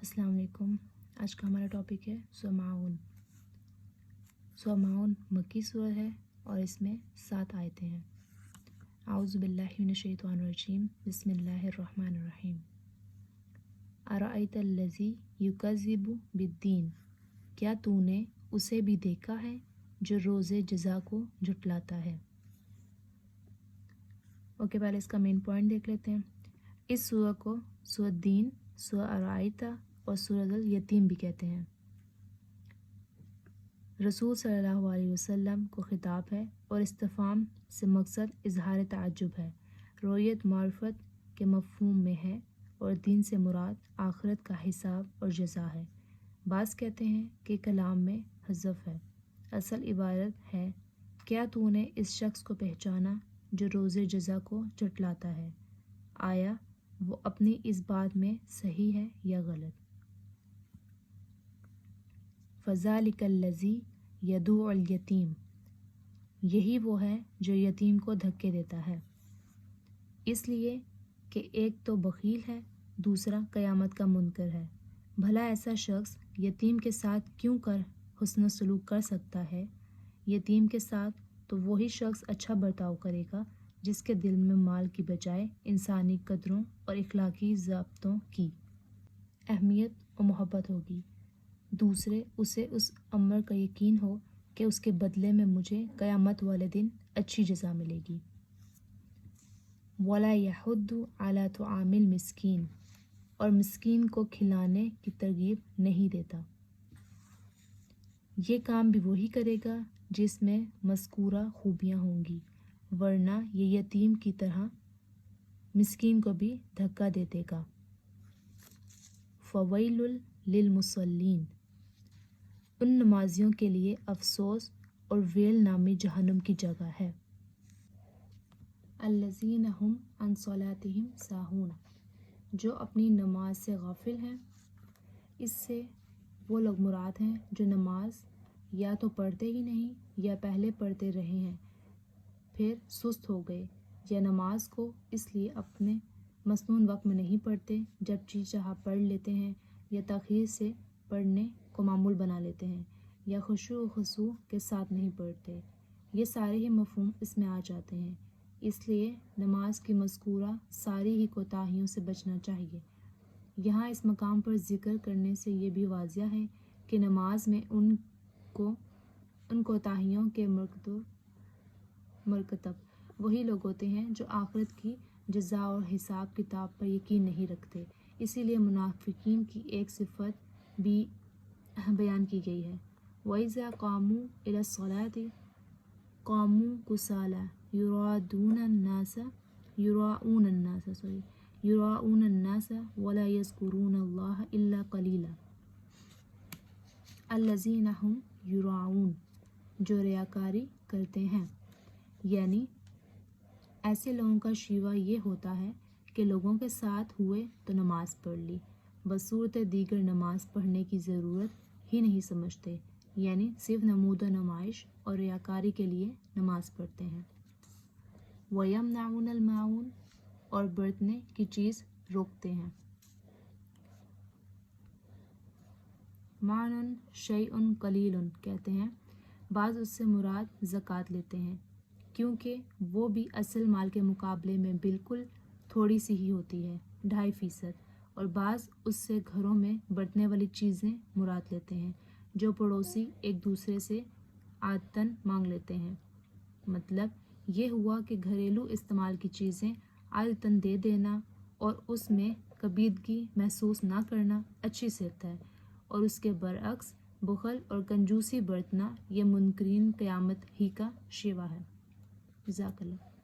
अस्सलाम वालेकुम। आज का हमारा टॉपिक है सूरह माऊन मक्की सूरह है और इसमें 7 आयतें हैं। आऊज़ु बिल्लाहि मिनश शैतानिर रजीम, बिस्मिल्लाहिर रहमानिर रहीम। अरअयतल्लज़ी युकज़्ज़िबु बिद्दीन, क्या तूने उसे भी देखा है जो रोज़े जज़ा को झुटलाता है। ओके, पहले इसका मेन पॉइंट देख लेते हैं। इस सूरह को सूरह दीन, सूरह अरअयता और सूरह अल यतीम भी कहते हैं। रसूल सल्लल्लाहु अलैहि वसल्लम को खिताब है और इस्तिफ़ाम से मकसद इजहार ताज्जुब है। रोयत मार्फत के मफ़हूम में है और दीन से मुराद आखिरत का हिसाब और जज़ा है। बाज़ कहते हैं कि कलाम में हज़फ है। असल इबारत है, क्या तूने इस शख्स को पहचाना जो रोज़े जज़ा को झुटलाता है, आया वो अपनी इस बात में सही है या गलत। फ़ज़ालिकल्लज़ी यदूउल यतीम, यही वो है जो यतीम को धक्के देता है, इसलिए कि एक तो बख़ील है, दूसरा क़यामत का मुनकर है। भला ऐसा शख्स यतीम के साथ क्यों कर हुस्न सलूक कर सकता है। यतीम के साथ तो वही शख्स अच्छा बर्ताव करेगा जिसके दिल में माल की बजाय इंसानी कदरों और इखलाकी ज़ाब्तों की अहमियत और मोहब्बत होगी। दूसरे उसे उस अमर का यकीन हो कि उसके बदले में मुझे क़यामत वाले दिन अच्छी जज़ा मिलेगी। वला यहुद्दु अला तुआमिल मिस्कीन, और मिस्कीन को खिलाने की तरगीब नहीं देता। ये काम भी वही करेगा जिसमें मज़कूरा खूबियाँ होंगी, वरना ये यतीम की तरह मिस्कीन को भी धक्का दे देगा। फ़वैलुल लिलमुसल्लीन, उन नमाजियों के लिए अफसोस और वेल नामी जहन्नुम की जगह है। अल्लज़ीना हुम अन सलातिहिम साहून, जो अपनी नमाज से गाफिल हैं। इससे वो लोग मुराद हैं जो नमाज या तो पढ़ते ही नहीं या पहले पढ़ते रहे हैं फिर सुस्त हो गए, या नमाज को इसलिए अपने मसनून वक्त में नहीं पढ़ते, जब जी चाहा पढ़ लेते हैं, या तख़ीर से पढ़ने को मामूल बना लेते हैं, या खुशू व खुशू के साथ नहीं पढ़ते। ये सारे ही मफ़हूम इसमें आ जाते हैं। इसलिए नमाज की मज़कूरा सारी ही कोताहियों से बचना चाहिए। यहाँ इस मकाम पर ज़िक्र करने से ये भी वाज़िह है कि नमाज में उन कोताहियों के मरकतब वही लोग होते हैं जो आखिरत की जज़ा और हिसाब किताब पर यकीन नहीं रखते। इसीलिए मुनाफिकीन की एक सिफत भी बयान की गई है। वइज़ा क़ामू इला सलाति क़ामू कुसाला युराऊन अन्नास वला यज़कुरूनल्लाह इल्ला क़लीला। अल्लज़ीना हुम युराऊन, जो रियाकारी करते हैं, यानी ऐसे लोगों का शिवा ये होता है कि लोगों के साथ हुए तो नमाज पढ़ ली, बसूरत दीगर नमाज पढ़ने की ज़रूरत ही नहीं समझते, यानी सिर्फ नमूद नुमाइश और रियाकारी के लिए नमाज पढ़ते हैं। वयमनाउनल माउन, और बरतने की चीज़ रोकते हैं। मानुन शैउन कलीलुन कहते हैं, बाज़ उससे मुराद ज़कात लेते हैं, क्योंकि वो भी असल माल के मुकाबले में बिल्कुल थोड़ी सी ही होती है, 2.5%। और बाज़ उससे घरों में बरतने वाली चीज़ें मुराद लेते हैं जो पड़ोसी एक दूसरे से आदतन मांग लेते हैं। मतलब ये हुआ कि घरेलू इस्तेमाल की चीज़ें आदतन दे देना और उसमें कबीदगी महसूस ना करना अच्छी सेहत है, और उसके बरअक्स बुखल और कंजूसी बरतना ये मुनकरीन क़यामत ही का शिवा है। जज़ाकल्लाह।